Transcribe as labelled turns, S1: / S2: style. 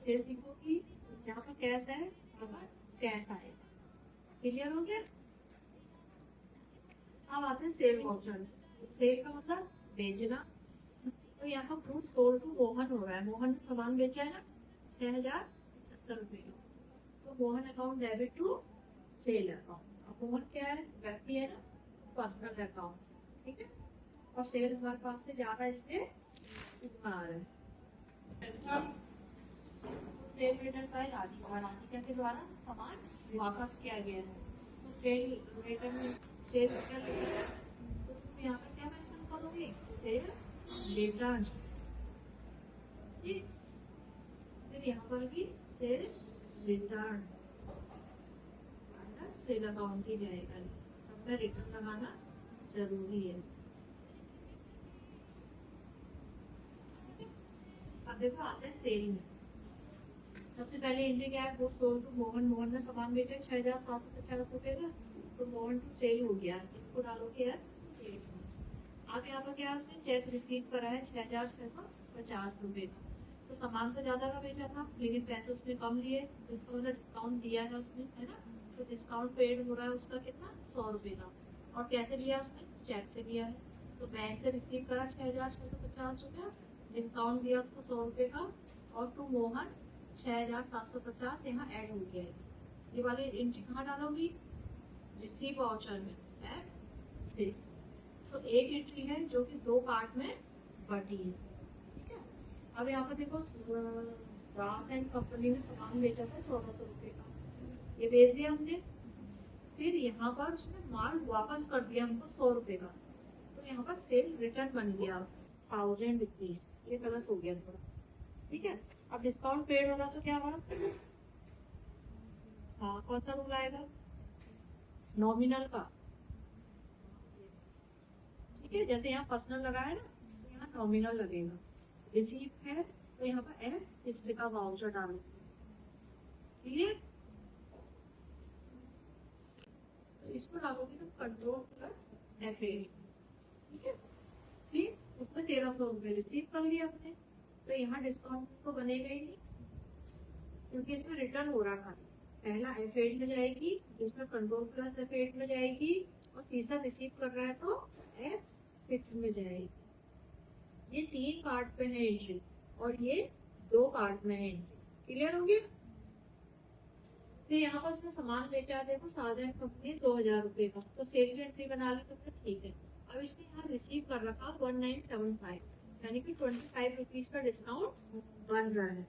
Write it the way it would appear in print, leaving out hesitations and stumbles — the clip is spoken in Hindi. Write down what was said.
S1: सेल लिखो कि यहाँ पर कैश है, यहाँ पर कैश आएगा। क्लियर हो गया। अब आते हैं सेल वाउचर। सेल का मतलब बेचना। तो यहाँ पर फ्रूट सोल्ड टू मोहन हो रहा है, मोहन ने सामान बेचा है ना 6075 रुपये का, तो Mohan account debit to sale account. अब मोहन क्या है, व्यक्ति है ना, पर्सनल अकाउंट, ठीक है। और सेल हमारे पास से ज्यादा इसलिए आ रहा है। सेल रिटर्न फाइल राधिका के द्वारा सामान वापस किया गया है, तो सेल रिटर्न तो तुम यहाँ पर क्या मेंशन करोगे, सेल रिटर्न, ठीक। फिर यहाँ पर भी सेल रिटर्न सेल अकाउंट ही जाएगा, सब में रिटर्न लगाना जरूरी है। अब देखो आते हैं सेल में। सबसे पहले एंट्री क्या है, goods sold to Mohan, Mohan ने सामान बेचा 6750 रुपए का, तो मोहन टू सेल हो गया, इसको डालोगे यार। अब यहाँ पर क्या है, उसने चेक रिसीव करा है 6650 रुपए का, तो सामान तो ज्यादा का बेचा था लेकिन पैसे उसने कम लिए, तो इसका मतलब डिस्काउंट दिया है उसने, है ना। तो डिस्काउंट पेड हो रहा है उसका कितना, 100 रुपए का। और कैसे लिया उसने, चेक से लिया है, तो बैंक से रिसीव करा 6650 रुपया, डिस्काउंट दिया उसको 100 रुपए का, और टू मोहन 6750 यहाँ ऐड हो गया है। ये वाली एंट्री कहाँ डालोगी, रिसीव वाउचर में, F6। तो एक एंट्री है जो कि दो पार्ट में बटी है, ठीक है। अब यहाँ पर देखो, दास एंड कंपनी ने सामान बेचा था 1400 रुपए का, ये बेच दिया हमने। फिर यहाँ पर उसने माल वापस कर दिया हमको 100 रुपए का, तो यहाँ पर सेल रिटर्न बन गया 1000 रुपीज, ये गलत हो गया थोड़ा, ठीक है। अब डिस्काउंट पेड होगा तो क्या हुआ, हाँ कौन सा रूल आएगा, नॉमिनल का, ठीक है। जैसे यहाँ पर्सनल लगा है ना, तो यहाँ नॉमिनल लगेगा। रिसीव है तो यहाँ पर F6 का वाउचर डालो, क्लियर। तो इसको डालोगे तो कंट्रोल प्लस F8, ठीक है। फिर उसमें 1300 रुपये रिसीव कर लिया आपने, तो यहाँ डिस्काउंट तो बनेगा ही नहीं क्योंकि इसमें रिटर्न हो रहा था। पहला F8 में जाएगी, दूसरा कंट्रोल प्लस F8 में जाएगी, और तीसरा रिसीव कर रहा है तो F6 में जाएगी। ये 3 पार्ट पे है एंट्री और ये 2 पार्ट में है एंट्री, क्लियर हो गया। फिर यहाँ पर उसने सामान बेचा देखो साधारण कंपनी 2000 रुपए का, तो सेल एंट्री बना ली तो फिर ठीक है। अब इसने यहाँ रिसीव कर रखा 1975, यानी कि 25 रुपीज का डिस्काउंट बन रहा है।